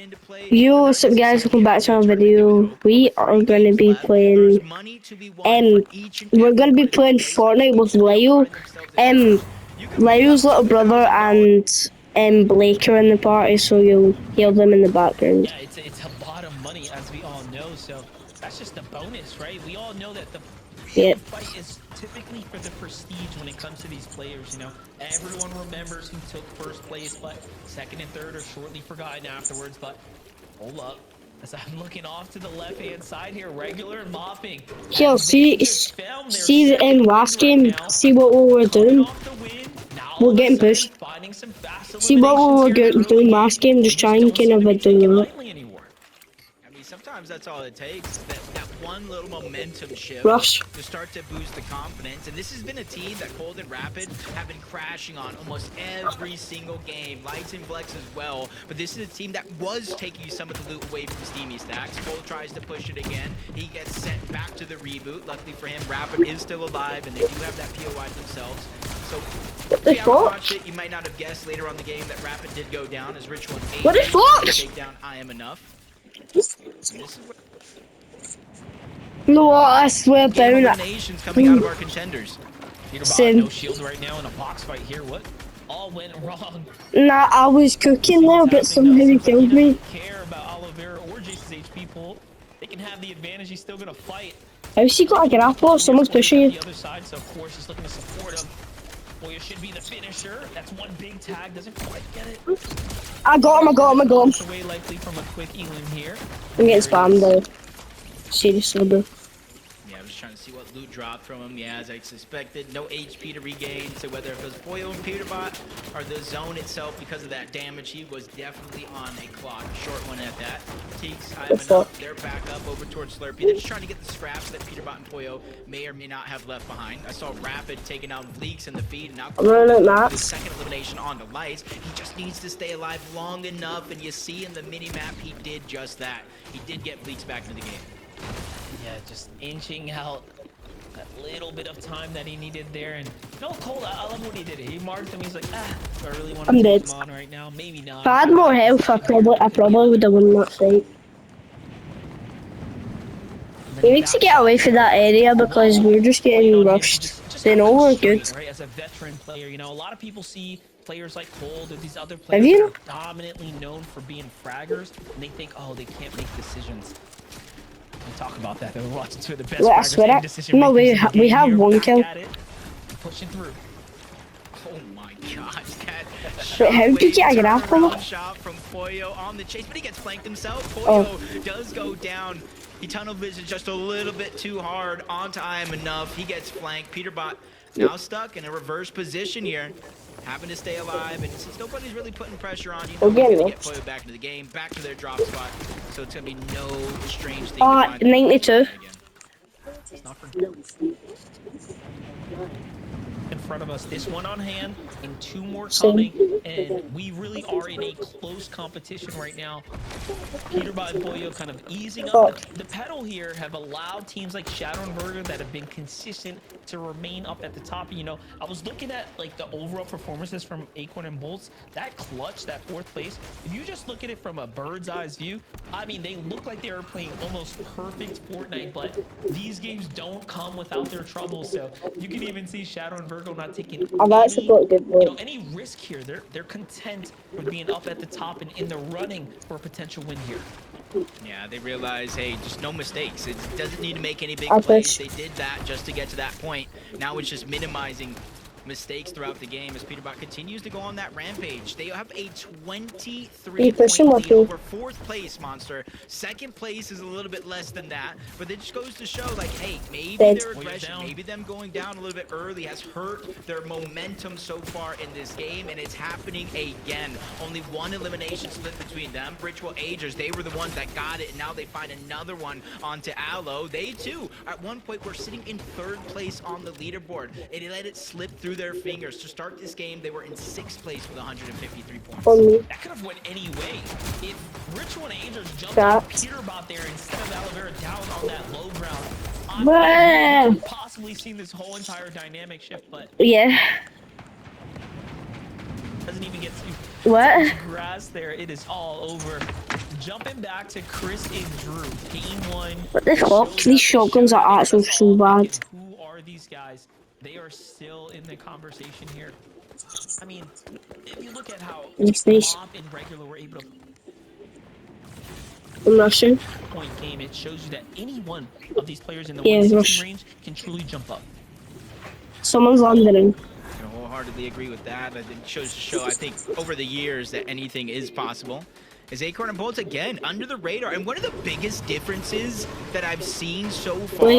into play. Yo, what's up guys, welcome back to our video. We are going to be There's playing, money to be won for each and we're going to be everybody who playing plays this Fortnite game. with So they all Leo. find themselves in numbers. You could win Leo's up little brother $2,000. and Blake are in the party, so you'll hear them in the background. Yeah, it's a lot of money, as we all know. So that's just a bonus, right? We all know that the Yeah. fight is typically for the prestige when it comes to these players. You know, everyone remembers who took first place, but second and third are shortly forgotten afterwards. But hold up, as I'm looking off to the left-hand side here, regular and mopping. Here, As they see just found their in second last win right game, now, see what we were coming doing? off the win. Now all We're of a getting sudden pushed. finding some fast See what we eliminations were here in the early doing game. last game, They just try just and don't seem to be do taken that. lightly anymore. I mean, sometimes that's all it takes. That one little momentum shift Rush. to start to boost the confidence. And this has been a team that Cold and Rapid have been crashing on almost every single game. Lights and Flex as well. But this is a team that was taking some of the loot away from Steamy Stacks. Cold tries to push it again. He gets sent back to the reboot. Luckily for him, Rapid is still alive, and they do have that POI themselves. So if you haven't watched it, you might not have guessed later on the game that Rapid did go down as Ritual and 8 What the fuck? take down I Am Enough. This is what No, I swear down. eliminations coming out of our contenders. Peterbot, no shield right now in a box fight here. What all went wrong? Nah, I was cooking there, but somehow he killed me. Care about Oliveira or Jason's HP pull. They can have the advantage. He's still gonna fight. How's he got a grapple? Someone's pushing you. The other side, so of course he's looking to support him. Boy, it should be the finisher. That's one big tag. Doesn't quite get it. I got him. Away likely from a quick elim here. I'm getting spammed though. Seriously, bro. Yeah, I was trying to see what loot dropped from him. Yeah, as I suspected, no HP to regain. So whether it was Foil and Peterbot or the zone itself, because of that damage, he was definitely on a clock. A short one at that. Teeks, I have enough. They're back up over towards Slurpee. They're just trying to get the scraps that Peterbot and Poyo may or may not have left behind. I saw Rapid taking out Fleeks in the feed, and now the second elimination on the Lights. He just needs to stay alive long enough, and you see in the mini-map, he did just that. He did get Fleeks back into the game. Yeah, just inching out that little bit of time that he needed there. And no, Cole, I love what he did. He marked him. He's like, do I really want to take him on right now? Maybe not. If I had more health, I probably would have won that fight. We need to get away from that area because we're just getting rushed. They know we're good. Right, as a veteran player, you know, a lot of people see players like Cold or these other players that are dominantly known for being fraggers, and they think, oh, they can't make decisions. We talk about that. We're watching two of the best fraggers. No, we have one kill. Pushing through. Oh my gosh, that Wait, how did you get a grapple? Shot from Poyo on the chase, but he gets flanked himself. Poyo does go down. He tunnel vision just a little bit too hard onto I Am Enough. He gets flanked. Peterbot now stuck in a reverse position here, having to stay alive. And since nobody's really putting pressure on you, nobody's gonna get Poyo back into the game, back to their drop spot. So it's gonna be no strange thing. 92. In front of us, this one on hand and two more coming, and we really are in a close competition right now. Peterbot and Boyo kind of easing up the pedal here have allowed teams like Shadow and Burger that have been consistent to remain up at the top. You know, I was looking at like the overall performances from Acorn and Bolts. That clutch, that fourth place, if you just look at it from a bird's eyes view, I mean, they look like they are playing almost perfect Fortnite, but these games don't come without their troubles. So you can even see Shadow and Virgo not taking any risk here. They're content with being up at the top and in the running for a potential win here. Yeah, they realize, hey, just no mistakes. It doesn't need to make any big plays. They did that just to get to that point. Now it's just minimizing mistakes throughout the game as Peterbot continues to go on that rampage. They have a 23-point lead over fourth place, Monster. Second place is a little bit less than that, but it just goes to show, like, hey, maybe their aggression, maybe them going down a little bit early has hurt their momentum so far in this game, and it's happening again. Only one elimination split between them. Ritual Agers, they were the ones that got it, and now they find another one onto Aloe. They, too, at one point, were sitting in third place on the leaderboard, and they let it slip through their fingers. To start this game, they were in 6th place with 153 points. That could have went any way. If Ritual and Angels jumped on Peterbot there instead of Oliveira down on that low ground, I could have possibly seen this whole entire dynamic shift, but doesn't even get to grass there. It is all over. jumping back to Chris and Drew. Game 1. What the fuck? These shotguns are actually so bad. Who are these guys? They are still in the conversation here. I mean, if you look at how Mob and Regular were able to point game, it shows you that any one of these players in the 160 range can truly jump up. Someone's landing. I wholeheartedly agree with that. It shows to show, I think, over the years that anything is possible. Is Acorn and Bolts again under the radar, and one of the biggest differences that I've seen so far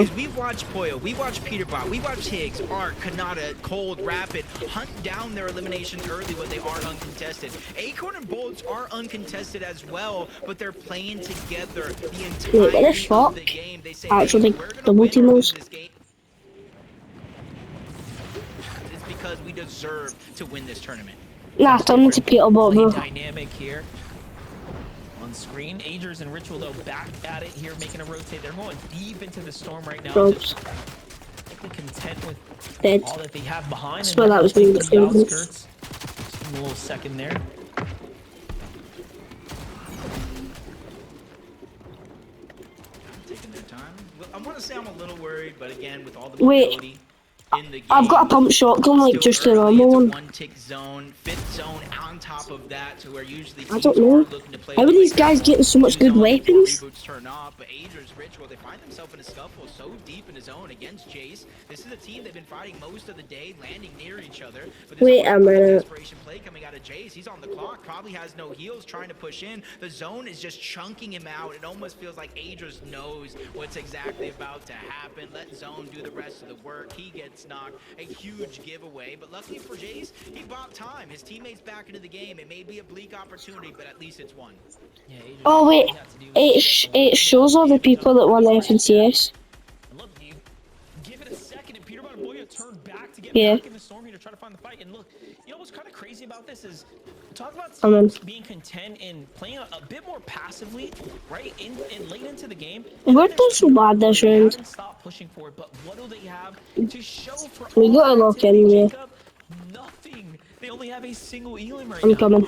is we've watched Poyo, we've watched Peterbot, we've watched Higgs, Ark, Kanata, Cold, Rapid hunt down their elimination early when they are uncontested. Acorn and Bolts are uncontested as well, but they're playing together the entirety of the game. They say, hey, we're gonna win this game. It's because we deserve to win this tournament. Nah, turn into Peterbot, bro. Dynamic here. On screen, Agers and Ritual though back at it here, making a rotate. They're going deep into the storm right now. Probes. They're content with Dead. all that they have behind. I swear that was me. The outskirts. Just a little second there. Taking their time. I want to say I'm a little worried, but again, with all the mobility in the game, I've got a pump shotgun, like just a normal one. One-tick zone, fifth zone on top of that, to where usually I don't know. How are these guys getting so much good weapons? Turn off, but Ager's Ritual, they find themselves in a scuffle so deep in his zone against Jace. This is a team they've been fighting most of the day, landing near each other. But wait a minute. Desperation play coming out of Jace. He's on the clock, probably has no heals, trying to push in. The zone is just chunking him out. It almost feels like Ager's knows what's exactly about to happen. Let zone do the rest of the work. He gets knocked. A huge giveaway, but luckily for Jace, he bought time. His teammates back into the game. It may be a bleak opportunity, but at least it's one. Yeah, oh wait, it shows all the people that won the FNCS. Look, you give it a second, and Peterbot and Boya turn back to get back in the storm here to try to find the fight. And look, you know what's kind of crazy about this is, talk about teams being content and playing a bit more passively, right? In late into the game. We're doing so bad this round. Stop pushing for it, but what do they have to show for? We got a lock anyway. Nothing. They only have a single Elim right I'm now. coming.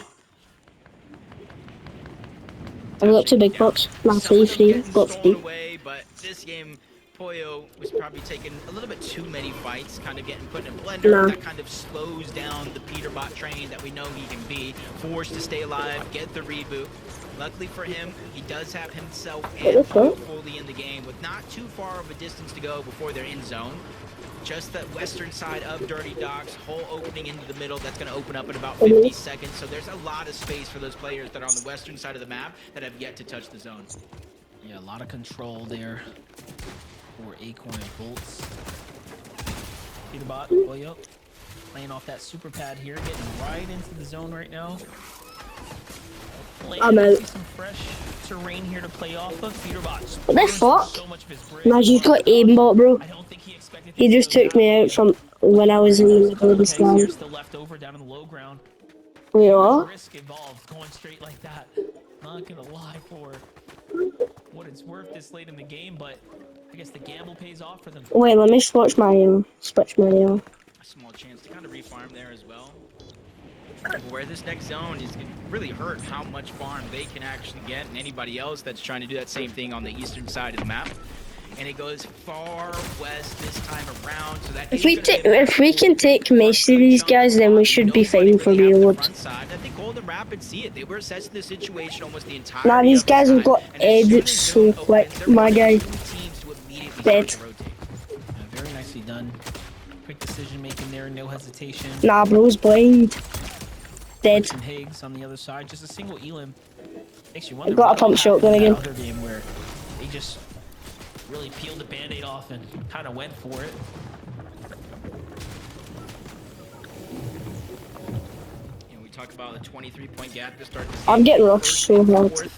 I've got 2 big pots. Nah, 3. Got 3. Away, but this game, Poyo was probably taking a little bit too many fights, kind of getting put in a blender. That kind of slows down the Peterbot train that we know he can be. Forced to stay alive, get the reboot. Luckily for him, he does have himself and Poyo fully in the game, with not too far of a distance to go before they're in zone. Just the western side of Dirty Docks, hole opening into the middle, that's going to open up in about 50 seconds. So there's a lot of space for those players that are on the western side of the map that have yet to touch the zone. Yeah, a lot of control there for Acorn and Bolts. Peterbot, Boyo, playing off that super pad here, getting right into the zone right now. I'm out. Some fresh terrain here to play off of. Peterbot. What the fuck? Magic got aimbot, bro. He just took me out from when I was in the middle of the stand. Still left over down in the low ground. Wait, what? Risk involved going straight like that. Not gonna lie for what it's worth this late in the game, but I guess the gamble pays off for them. Wait, let me switch my A small chance to kind of refarm there as well. Where this next zone is going to really hurt how much farm they can actually get, and anybody else that's trying to do that same thing on the eastern side of the map. And it goes far west this time around, so that if we can take most of these guys, then we should be fighting for reload. I think Golden Rapids see it. They were assessing the situation almost the entire. Nah, these guys have got edits so quick. My guy. Dead. Very nicely done. Quick decision making there, no hesitation. Nah, bro's blind. Dead. And Higgs on the other side, just a single Elim. Makes you I wonder. got a pump shotgun again. Other game where they just really peeled the band-aid off and kind of went for it. You know, we talk about a 23-point gap to start. I'm getting rushed so hard.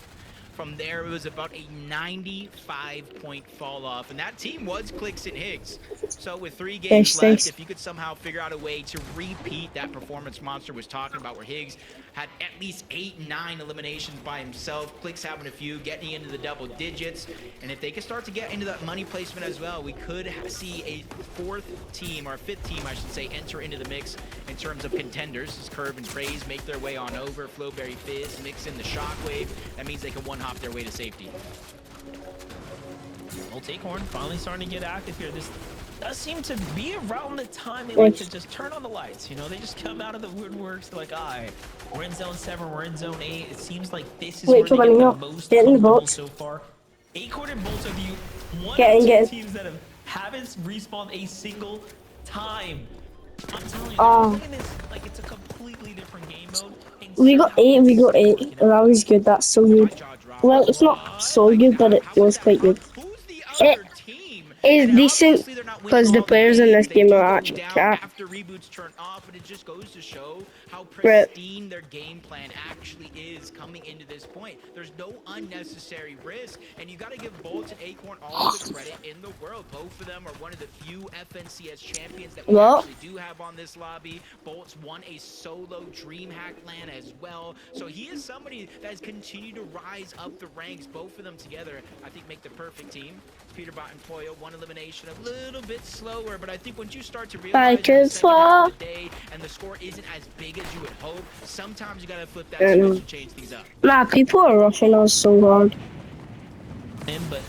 From there, it was about a 95-point fall off, and that team was Clicks and Higgs. So with 3 games left, if you could somehow figure out a way to repeat that performance Monster was talking about, where Higgs had at least 8, 9 eliminations by himself. Click's having a few, getting into the double digits. And if they can start to get into that money placement as well, we could see a 4th team, or 5th team, I should say, enter into the mix in terms of contenders. As Curve and Praise make their way on over, Flowberry Fizz mix in the Shockwave. That means they can one-hop their way to safety. Old Acorn finally starting to get active here. This does seem to be around the time they like to just turn on the lights. You know, they just come out of the woodworks. They're like, all right, we're in zone 7, we're in zone 8. It seems like this is where they get the most comfortable so far. Acorn and Bolt are the one of the 2 teams that haven't respawned a single time. I'm telling you, they're playing this like it's a completely different game mode. We got 8, we got 8. That was good, that's so good. Well, it's not so good, but it was quite good. It is decent because the players in this game are actually crap. After reboots turn off, but it just goes to show how pristine their game plan actually is coming into this point. There's no unnecessary risk, and you got to give Bolt and Acorn all the credit in the world. Both of them are one of the few FNCS champions that we actually do have on this lobby. Bolt's won a solo DreamHack LAN as well, so he is somebody that has continued to rise up the ranks. Both of them together, I think, make the perfect team. Peterbot and Poyo, 1 elimination, a little bit slower, but I think once you start to realize the second half of the day and the score isn't as big as you would hope, sometimes you gotta flip that switch and change things up. Nah, people are rushing us so hard. But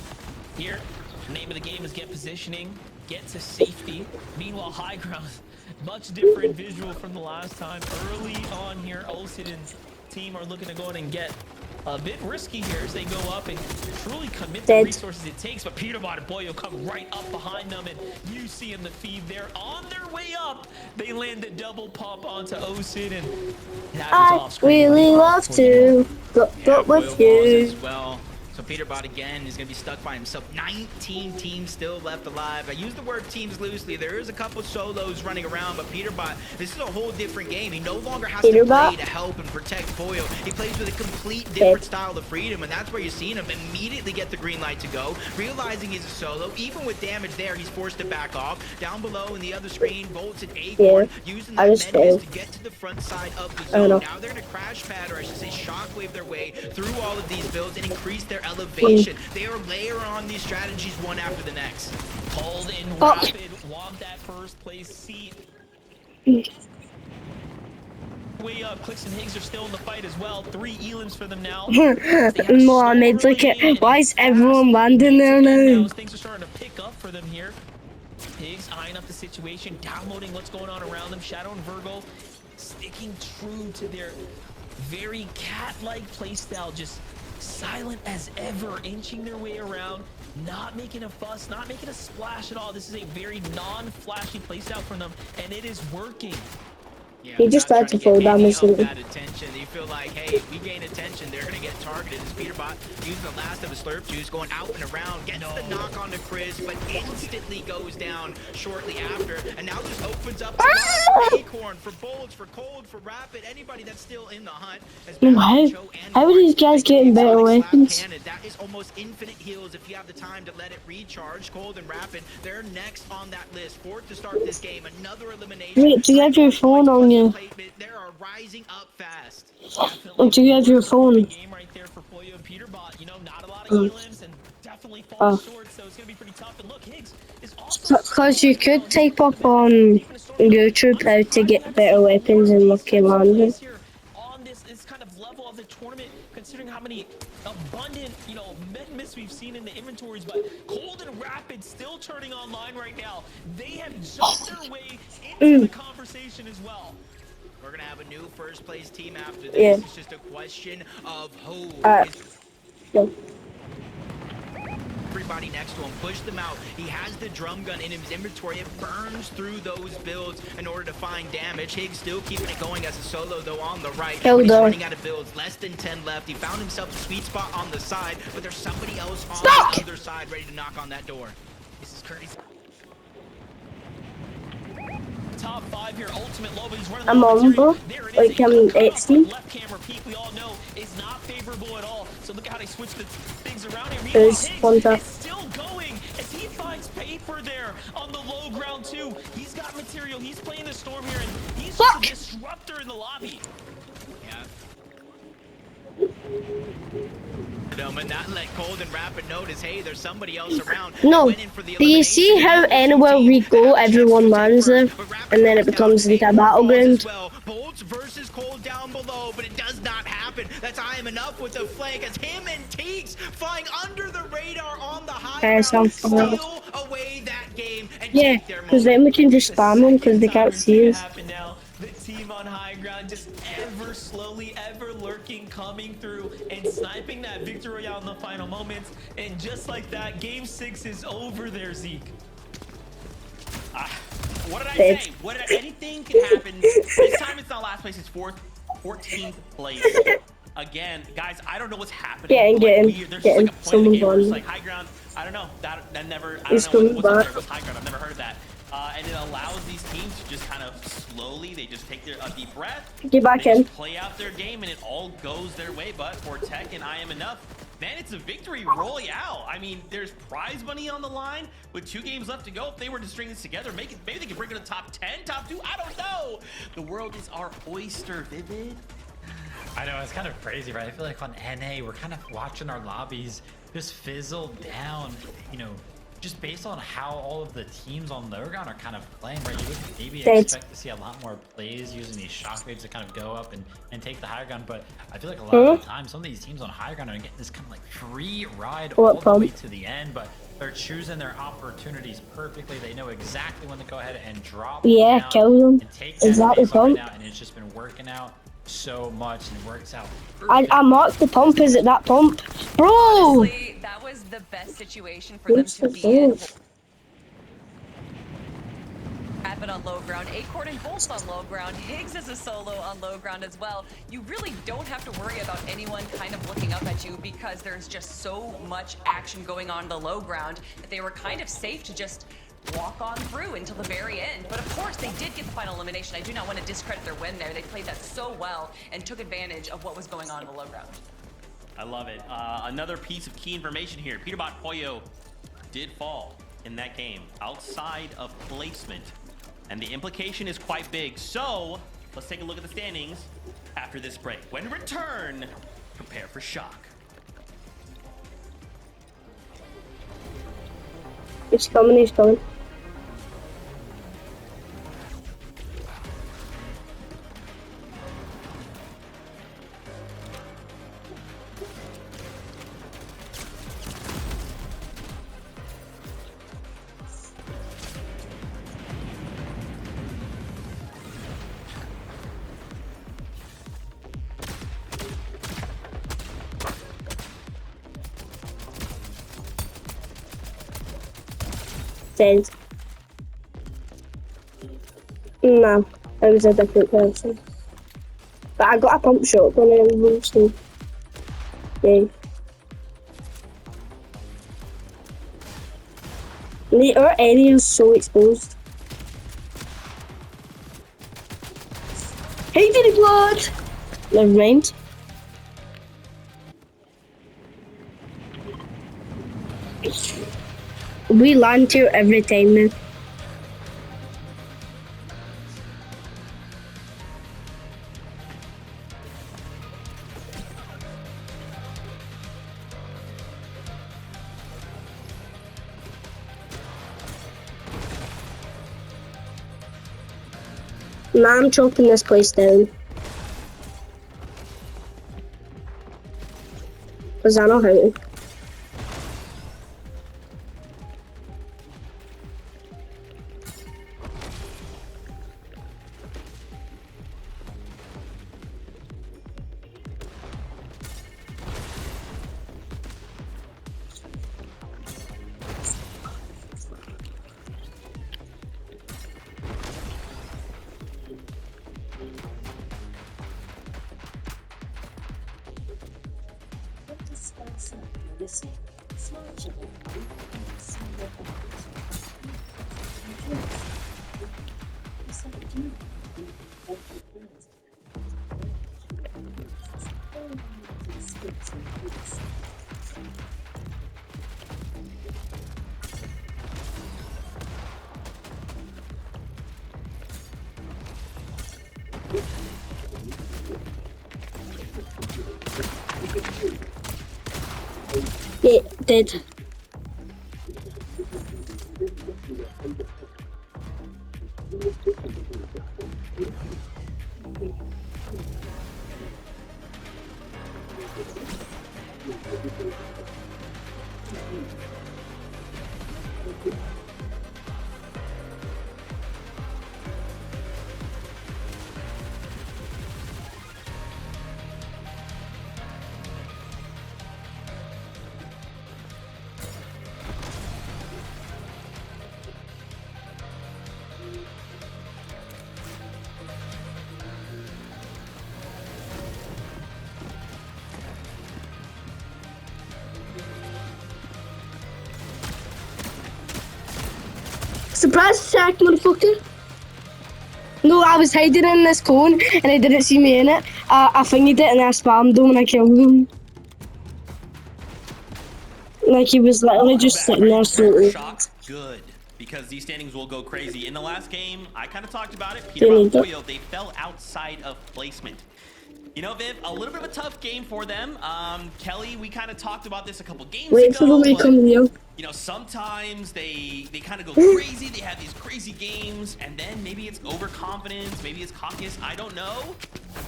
here, the name of the game is get positioning, get to safety. Meanwhile, high ground, much different visual from the last time. Early on here, Olsen and team are looking to go in and get a bit risky here as they go up and truly commit the resources it takes, but Peterbot and Boyo come right up behind them, and you see in the feed they're on their way up. They land a double pop onto Osid, and that was off screen. I really love to go with you. As well. So Peterbot again is going to be stuck by himself. 19 teams still left alive. I use the word teams loosely. There is a couple solos running around, but Peterbot, this is a whole different game. He no longer has to play to help and protect Boyo. He plays with a complete different style of freedom, and that's where you're seeing him immediately get the green light to go, realizing he's a solo. Even with damage there, he's forced to back off. Down below in the other screen, Bolts and Acorn using that menace to get to the front side of the zone. Now they're going to crash pad, or I should say shockwave their way through all of these builds and increase their elevation. They are layering on these strategies one after the next. Hold in rapid, want that first place seat. Way up, Clicks and Higgs are still in the fight as well. 3 elims for them now. Mohammed, look at why is everyone landing there now? Things are starting to pick up for them here. Higgs eyeing up the situation, downloading what's going on around them. Shadow and Virgo sticking true to their very cat-like playstyle, just silent as ever, inching their way around, not making a fuss, not making a splash at all. This is a very non-flashy playstyle from them, and it is working. Yeah, he just tried to fall down this that attention. You feel like, hey, if we gain attention, they're going to get targeted. As Peterbot using the last of his slurp juice, going out and around, gets the knock on to Chris, but instantly goes down shortly after. And now this opens up for Acorn, for Bolts, for Cold, for Rapid, anybody that's still in the hunt. How are these guys getting better weapons? That is almost infinite heals if you have the time to let it recharge. Cold and Rapid, they're next on that list. 4th to start this game, another elimination. Wait, do you have your phone on? They are rising up fast. Do you have your phone? Game right there for Poyo and Peterbot. You know, not a lot of elims and definitely fall short, so it's gonna be pretty tough. And look, Higgs is also because you could type up on YouTube how to get better weapons in Lucky Landing. On this kind of level of the tournament, considering how many abundant, you know, miss we've seen in the inventories, but Cold and Rapid still turning online right now. They have jumped their way into the conversation as well. We're gonna have a new first place team after this. It's just a question of who. Everybody next to him, push them out. He has the drum gun in his inventory. It burns through those builds in order to find damage. Higgs still keeping it going as a solo though on the right. He's running out of builds, less than 10 left. He found himself a sweet spot on the side, but there's somebody else on the other side ready to knock on that door. This is crazy. Top 5 here, ultimate low, but he's running. I'm on, bro. Like I'm 18. Left camera peek, we all know, is not favorable at all. So look how they switch the things around here. There's Higgs is still going as he finds paper there on the low ground too. He's got material. He's playing the storm here, and he's just a disruptor in the lobby. Yeah. And that let Cold and Rapid notice, hey, there's somebody else around. No. Went in for the Do you see how anywhere we go, everyone lands there, and then it becomes into a battleground? Well. Bolts versus Cold down below, but it does not happen. That's I am enough with the flank as him and Teeks flying under the radar on the high ground, steal away that game and take their because then we can just spam them because they can't see us. Now. The team on high ground just ever slowly, ever lurking, coming through and sniping that victory royale in the final moments. And just like that, game 6 is over there, Zeke. What did I say? Anything can happen. This time it's not last place, it's 14th place. Again, guys, I don't know what's happening. There's just like a point in the game where it's like high ground. I don't know. That never. I don't know what's up there with high ground. I've never heard of that. And it allows these teams to just kind of slowly, they just take a deep breath. Get back in. Play out their game, and it all goes their way. But for Tech and I Am Enough, man, it's a victory royale. I mean, there's prize money on the line with 2 games left to go. If they were to string this together, maybe they could bring it to top 10, top 2. I don't know. The world is our oyster, Vivid. I know, it's kind of crazy, right? I feel like on NA, we're kind of watching our lobbies just fizzle down, you know, just based on how all of the teams on lower ground are kind of playing, right? You would maybe expect to see a lot more plays using these shockwaves to kind of go up and take the high ground, but I feel like a lot of the time, some of these teams on high ground are getting this kind of like free ride all the way to the end, but they're choosing their opportunities perfectly. They know exactly when to go ahead and drop down kill them. And take that exactly right out, and it's just been working out so much and it works out. I marked the pump. Is it that pump? Bro! Honestly, that was the best situation for them to be in. Rapid on low ground, Acorn and Bolt on low ground, Higgs is a solo on low ground as well. You really don't have to worry about anyone kind of looking up at you because there's just so much action going on the low ground that they were kind of safe to just walk on through until the very end. But of course, they did get the final elimination. I do not want to discredit their win there. They played that so well and took advantage of what was going on in the low ground. I love it. Another piece of key information here. Peterbot Pollo did fall in that game outside of placement. And the implication is quite big. So let's take a look at the standings after this break. When we return, prepare for shock. He's coming, he's coming. Dead. No, it was a different person. But I got a pump shotgun and roasting. Yeah. Our area is so exposed. Hey, did it blood? Never mind. We land here every time now. Nah, I'm choking this place down. Cause I know how to. It did. Surprise attack, motherfucker. No, I was hiding in this cone and I didn't see me in it. I fingered it and I spammed him and I killed him. Like he was literally just sitting there floating. Shock, good. Because these standings will go crazy. In the last game, I kind of talked about it. Do you Peter need that? Boyo, they fell outside of placement. You know, Viv, a little bit of a tough game for them. Kelly, we kind of talked about this a couple games Wait ago. for the way come here. You know, sometimes they kind of go crazy. They have these crazy games, and then maybe it's overconfidence, maybe it's cockiness. I don't know.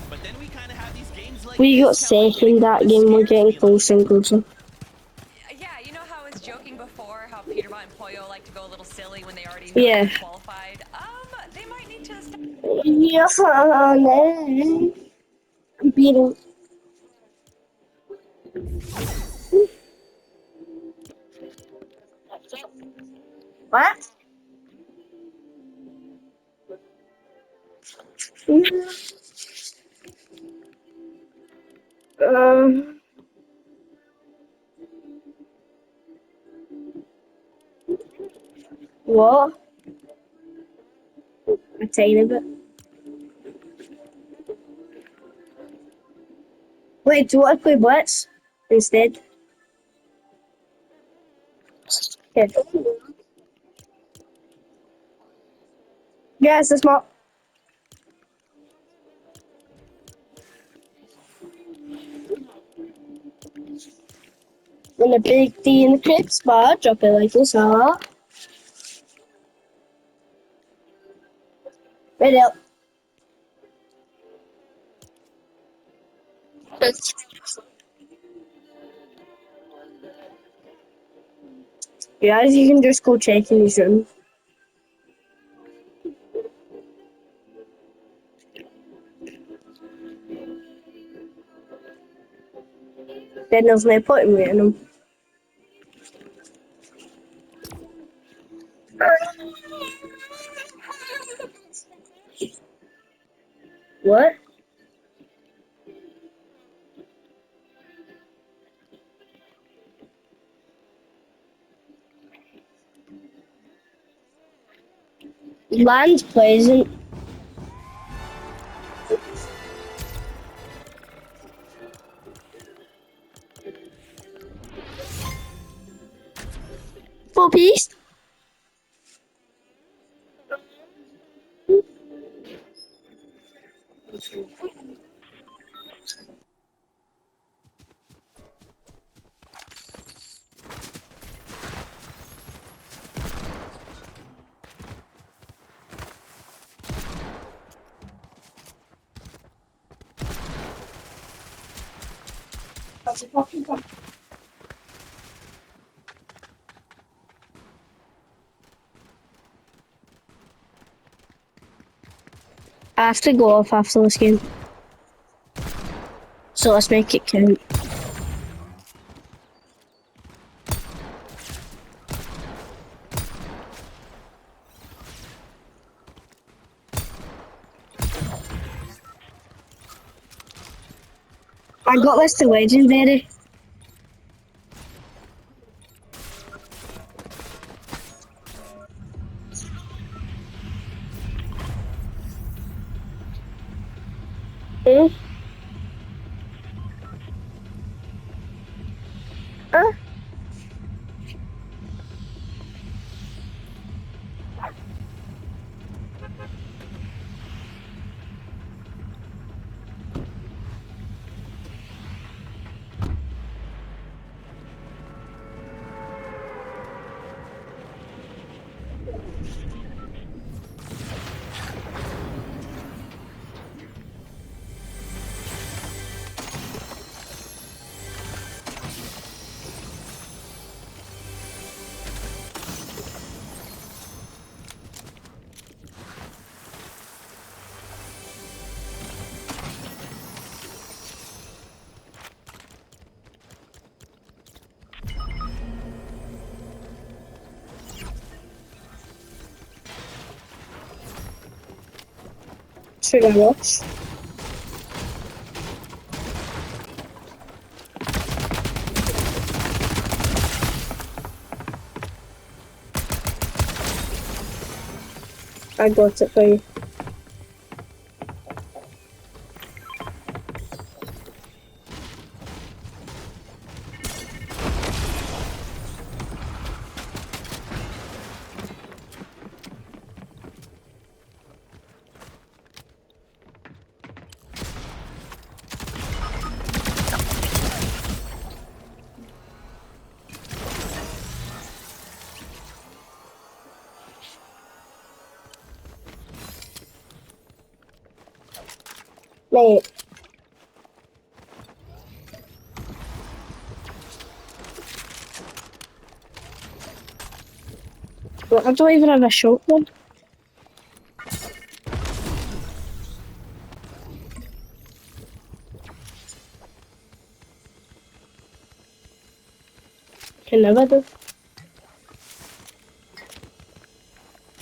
But then we kind of have these games like We got this, Kelly, and second it that kinda game. We're scares me getting a little closer and closer. Yeah, you know how I was joking before how Peterbot and Pollo like to go a little silly when they already know Yeah. they're qualified? They might need to step Yes, I'm beating. What? Um, what? A tiny bit. Wait, do you want to play Blitz instead? Okay. Yes, it's not. When the big D in the crib spot, drop it like this, huh? Right out. Yeah, you can just go check in his room. Then there's no point in waiting him. What? Land's pleasant. Full piece. I have to go off after this game. So let's make it count. I got this to legendary. Hmm? Huh? Should I watch? I got it for you. Mate. Well, I don't even have a shotgun. Can never do.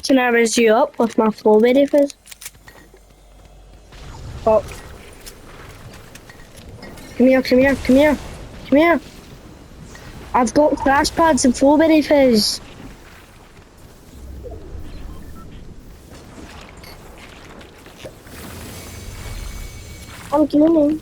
Can I raise you up with my flowberry fizz? Oh. Come here, come here, come here. Come here. I've got crash pads and flowberry fizz. I'm coming.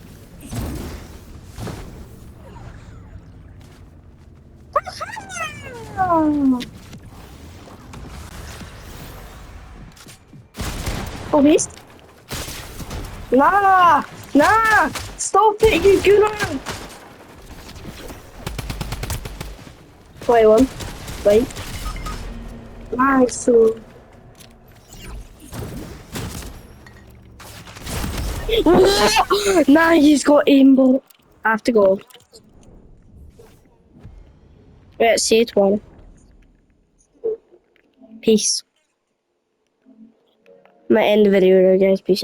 Oh, beast. Nah! Nah! Stop it, you gooner! Play one. Wait. Nice. So. Nah, he's got aimbot. I have to go. Right, see it one. Peace. Might end the video now, guys. Peace.